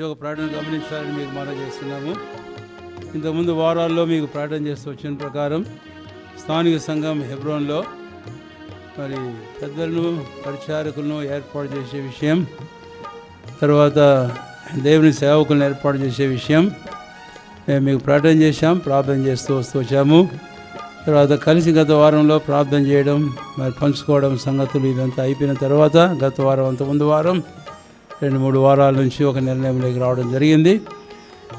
ఒక ప్రార్థన గమనించాలని మీకు మనం చేస్తున్నాము. ఇంతకుముందు వారాల్లో మీకు ప్రార్థన చేస్తూ వచ్చిన ప్రకారం స్థానిక సంఘం హెబ్రోన్లో మరి పెద్దలను పరిచారకులను ఏర్పాటు చేసే విషయం, తర్వాత దేవుని సేవకులను ఏర్పాటు చేసే విషయం మేము మీకు ప్రార్థన చేశాం, ప్రార్థన చేస్తూ వచ్చాము. తర్వాత కలిసి గత వారంలో ప్రార్థన చేయడం, మరి పంచుకోవడం సంగతులు ఇదంతా అయిపోయిన తర్వాత గత వారం అంతకుముందు వారం 2-3 వారాల నుంచి ఒక నిర్ణయంలోకి రావడం జరిగింది.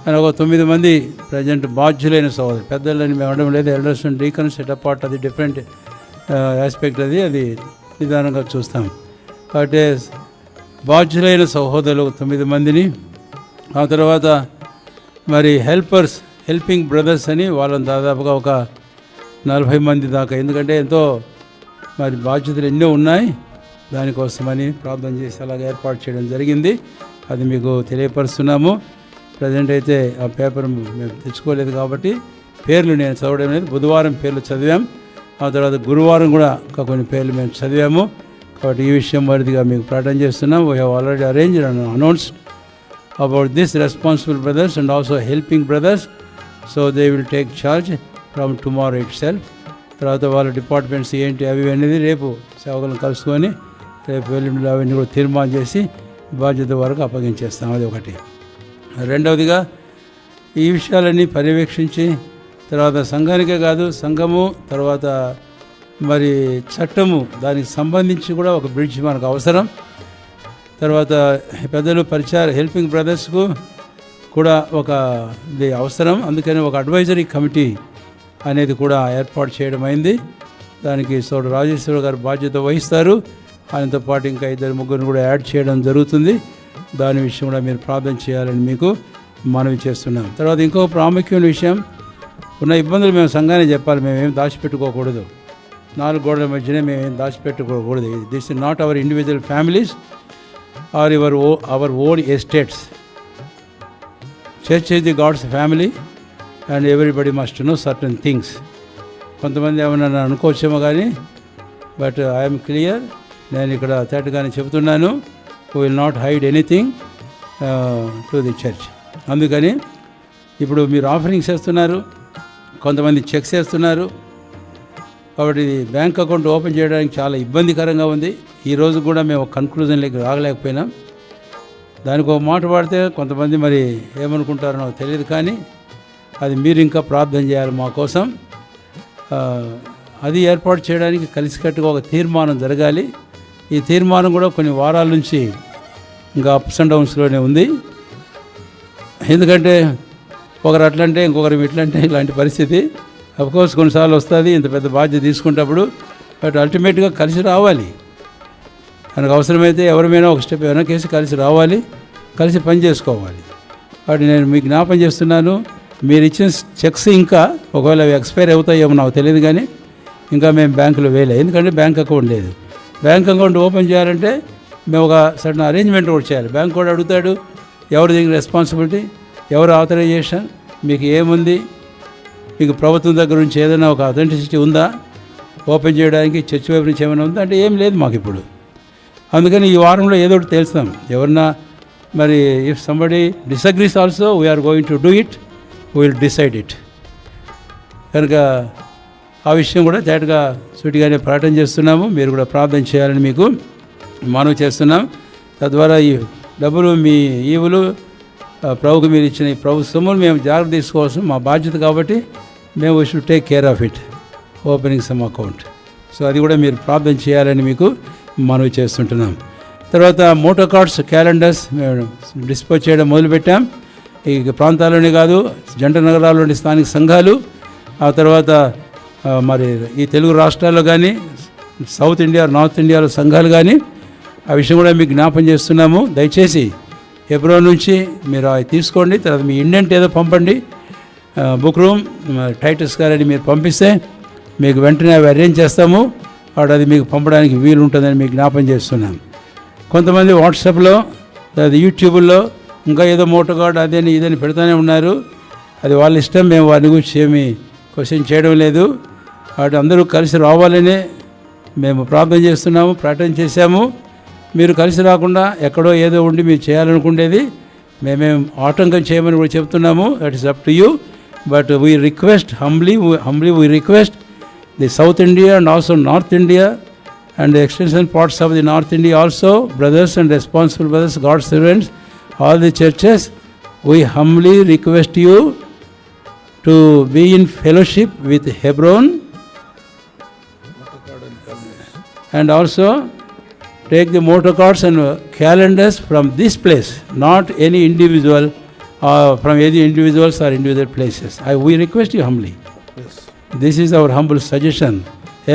అని ఒక 9 మంది ప్రజెంట్ బాధ్యులైన సహోదరు, పెద్దలని మేము అనడం లేదు, elders and deacons set apart, అది డిఫరెంట్ ఆస్పెక్ట్, అది నిదానంగా చూస్తాం. కాబట్టి బాధ్యులైన సహోదరులు 9 మందిని, ఆ తర్వాత మరి హెల్పింగ్ బ్రదర్స్ అని వాళ్ళని దాదాపుగా ఒక 40 మంది దాకా, ఎందుకంటే ఎంతో మరి బాధ్యతలు ఎన్నో ఉన్నాయి, దానికోసమని ప్రార్థన చేసి అలాగే ఏర్పాటు చేయడం జరిగింది. అది మీకు తెలియపరుస్తున్నాము. ప్రజెంట్ అయితే ఆ పేపర్ మేము తెచ్చుకోలేదు కాబట్టి పేర్లు నేను చదవడం లేదు. బుధవారం పేర్లు చదివాం, ఆ తర్వాత గురువారం కూడా ఇంకా కొన్ని పేర్లు మేము చదివాము. కాబట్టి ఈ విషయం వారిదిగా మీకు ప్రార్థన చేస్తున్నాం. We have already arranged and announced about this responsible brothers and also helping brothers. So they will take charge from tomorrow it self. తర్వాత వాళ్ళ డిపార్ట్మెంట్స్ ఏంటి అవి అనేది రేపు సేవకులను కలుసుకొని రేపు వెల్లుండిలో అవన్నీ కూడా తీర్మానం చేసి బాధ్యత వరకు అప్పగించేస్తాం. అది ఒకటి. రెండవదిగా ఈ విషయాలన్నీ పర్యవేక్షించి తర్వాత సంఘానికే కాదు, సంఘము తర్వాత మరి చట్టము దానికి సంబంధించి కూడా ఒక బ్రిడ్జ్ మనకు అవసరం. తర్వాత పెద్దలు హెల్పింగ్ బ్రదర్స్కు కూడా ఒక ఇది అవసరం. అందుకని ఒక అడ్వైజరీ కమిటీ అనేది కూడా ఏర్పాటు చేయడం అయింది. దానికి సోదరు రాజేశ్వర గారు బాధ్యత వహిస్తారు. ఆయనతో పాటు ఇంకా 2-3 కూడా యాడ్ చేయడం జరుగుతుంది. దాని విషయం కూడా మీరు ప్రార్థన చేయాలని మీకు మనవి చేస్తున్నాం. తర్వాత ఇంకో ప్రాముఖ్యమైన విషయం, ఉన్న ఇబ్బందులు మేము సంఘాన్ని చెప్పాలి, మేమేం దాచిపెట్టుకోకూడదు. 4 గోడల మధ్యనే మేమేం దాచిపెట్టుకోకూడదు. This is not our individual families or our own estates. Church is the God's family and everybody must know certain things. కొంతమంది ఏమన్నా అనుకోవచ్చేమో కానీ, బట్ ఐఎమ్ క్లియర్, నేను ఇక్కడ తేటగానే చెబుతున్నాను, we will not hide anything to the church. అందుకని ఇప్పుడు మీరు offerings వేస్తున్నారు, కొంతమంది చెక్స్ వేస్తున్నారు, కాబట్టి బ్యాంక్ అకౌంట్ ఓపెన్ చేయడానికి చాలా ఇబ్బందికరంగా ఉంది. ఈరోజు కూడా మేము కన్క్లూజన్లోకి రాగలేకపోయినాం. దానికి ఒక మాట వాడితే కొంతమంది మరి ఏమనుకుంటారో నాకు తెలియదు, కానీ అది మీరు ఇంకా ప్రార్థన చేయాలి మా కోసం. అది ఏర్పాటు చేయడానికి కలిసికట్టుగా ఒక తీర్మానం జరగాలి. ఈ తీర్మానం కూడా కొన్ని వారాల నుంచి ఇంకా అప్స్ అండ్ డౌన్స్లోనే ఉంది. ఎందుకంటే ఒకరు అట్లంటే ఇంకొకరు ఇట్లంటే ఇలాంటి పరిస్థితి అఫ్కోర్స్ కొన్నిసార్లు వస్తుంది ఇంత పెద్ద బాధ్యత తీసుకున్నప్పుడు. బట్ అల్టిమేట్గా కలిసి రావాలి. మనకు అవసరమైతే ఎవరిమైనా ఒక స్టెప్ వెనకేసి కలిసి రావాలి, కలిసి పని చేసుకోవాలి. కాబట్టి నేను మీకు జ్ఞాపం చేస్తున్నాను, మీరు ఇచ్చిన చెక్స్ ఇంకా ఒకవేళ అవి ఎక్స్పైర్ అవుతాయేమో నాకు తెలియదు, కానీ ఇంకా మేము బ్యాంకులో వేయలేదు. ఎందుకంటే బ్యాంక్ అకౌంట్ లేదు. బ్యాంక్ అకౌంట్ ఓపెన్ చేయాలంటే మేము ఒక సడన్ అరేంజ్మెంట్ కూడా చేయాలి. బ్యాంక్ కూడా అడుగుతాడు, ఎవరి దగ్గర రెస్పాన్సిబిలిటీ, ఎవరు ఆథరైజేషన్, మీకు ఏముంది, మీకు ప్రభుత్వం దగ్గర నుంచి ఏదైనా ఒక అథెంటిసిటీ ఉందా ఓపెన్ చేయడానికి, చర్చ్ వైపు నుంచి ఏమైనా ఉందా అంటే ఏం లేదు మాకు ఇప్పుడు. అందుకని ఈ వారంలో ఏదో ఒకటి తెలుస్తాం. ఎవరన్నా మరి if somebody disagrees also we are going to do it, will decide it. కనుక ఆ విషయం కూడా తేటగా సూటిగానే ప్రార్థన చేస్తున్నాము. మీరు కూడా ప్రార్థన చేయాలని మీకు మనవి చేస్తున్నాం. తద్వారా ఈ డబ్బులు మీ ఈవులు ప్రభుకు మీరు ఇచ్చిన ఈ ప్రభు సొమ్ములు మేము జాగ్రత్త తీసుకోవాల్సిన మా బాధ్యత, కాబట్టి మేము we should take care of it, opening some account. So అది కూడా మీరు ప్రార్థన చేయాలని మీకు మనవి చేస్తుంటున్నాం. తర్వాత మోటో కార్డ్స్, క్యాలెండర్స్ మేము డిస్పోజ్ చేయడం మొదలుపెట్టాం. ఈ ప్రాంతాల్లోనే కాదు, జంట నగరాల్లోని స్థానిక సంఘాలు, ఆ తర్వాత మరి ఈ తెలుగు రాష్ట్రాల్లో కానీ సౌత్ ఇండియా నార్త్ ఇండియాలో సంఘాలు కానీ ఆ విషయం కూడా మీకు జ్ఞాపం చేస్తున్నాము. దయచేసి హెబ్రోన్ నుంచి మీరు అవి తీసుకోండి. తర్వాత మీ ఇండెంట్ ఏదో పంపండి, బుక్ రూమ్ టైటస్ గారని మీరు పంపిస్తే మీకు వెంటనే అవి అరేంజ్ చేస్తాము. వాడు అది మీకు పంపడానికి వీలు ఉంటుందని మీకు జ్ఞాపం చేస్తున్నాం. కొంతమంది వాట్సాప్లో లేదా యూట్యూబ్లో ఇంకా ఏదో మోటో కార్డ్ అదని ఇదని పెడుతూనే ఉన్నారు. అది వాళ్ళ ఇష్టం, మేము వారి గురించి ఏమీ క్వశ్చన్ చేయడం లేదు. వాటి అందరూ కలిసి రావాలనే మేము ప్రార్థన చేస్తున్నాము, ప్రకటన చేశాము. మీరు కలిసి రాకుండా ఎక్కడో ఏదో ఉండి మీరు చేయాలనుకునేది మేమేం ఆటంకం చేయమని కూడా చెప్తున్నాము. That is up to you. But we request humbly we request the South India and also North India and the extension parts of the North India also, brothers and responsible brothers, God's servants, all the churches, we humbly request you to be in fellowship with Hebron and also take the motor cards and calendars from this place, not any individual from any individuals or individual places. We request you humbly. Yes. This is our humble suggestion.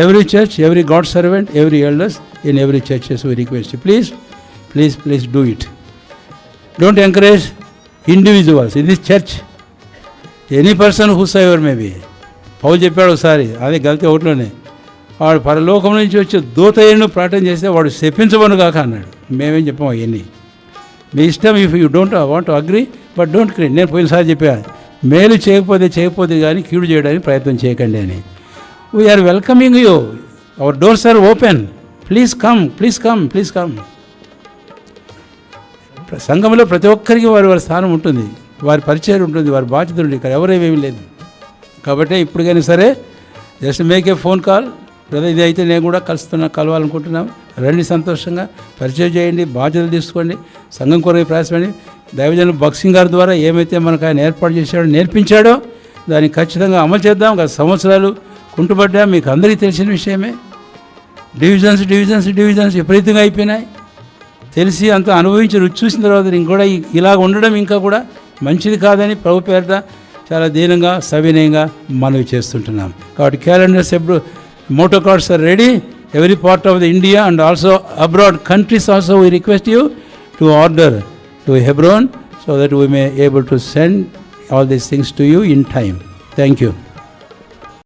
Every church, every God servant, every elders in every churches we request you. Please do it. Don't encourage individuals in this church. Any person whosoever may be. పౌలు చెప్పాడు ఒకసారి, అదే గల్తీ ఒకటిలోనే, వాడు పరలోకం నుంచి వచ్చి దూతయ్యను ప్రార్థన చేస్తే వాడు శపించబను కాక అన్నాడు. మేమేం చెప్పాము అవన్నీ మీ ఇష్టం. If you don't want agree but don't క్రీ. నేను పోయినసారి చెప్పాను, మేలు చేయకపోతే కానీ కీడు చేయడానికి ప్రయత్నం చేయకండి అని. We are welcoming you. Our doors are open. Please come. సంఘంలో ప్రతి ఒక్కరికి వారి స్థానం ఉంటుంది, వారి పరిచయం ఉంటుంది, వారి బాధ్యత ఉంటుంది. ఇక్కడ ఎవరేమీ లేదు. కాబట్టి ఇప్పటికైనా సరే just make a phone call, brother ఇది అయితే నేను కూడా కలవాలనుకుంటున్నాం, రండి, సంతోషంగా పరిచయం చేయండి, బాధ్యతలు తీసుకోండి, సంఘం కొరకు ప్రయాసపడి దైవజనులు బక్సింగ్ గారి ద్వారా ఏమైతే మనకు ఆయన ఏర్పాటు చేశాడో నేర్పించాడో దాన్ని ఖచ్చితంగా అమలు చేద్దాం. గత సంవత్సరాలు కుంటుపడ్డా మీకు అందరికీ తెలిసిన విషయమే. డివిజన్స్ విపరీతంగా అయిపోయినాయి. తెలిసి అంత అనుభవించి రుచి చూసిన తర్వాత ఇంకొక ఇలా ఉండడం ఇంకా కూడా మంచిది కాదని ప్రభు పేరిట చాలా దీనంగా సవినయంగా మనవి చేస్తుంటున్నాం. కాబట్టి క్యాలెండర్స్ ఎప్పుడు motor cards are ready, every part of the India and also abroad countries also we request you to order to Hebron so that we may able to send all these things to you in time. Thank you.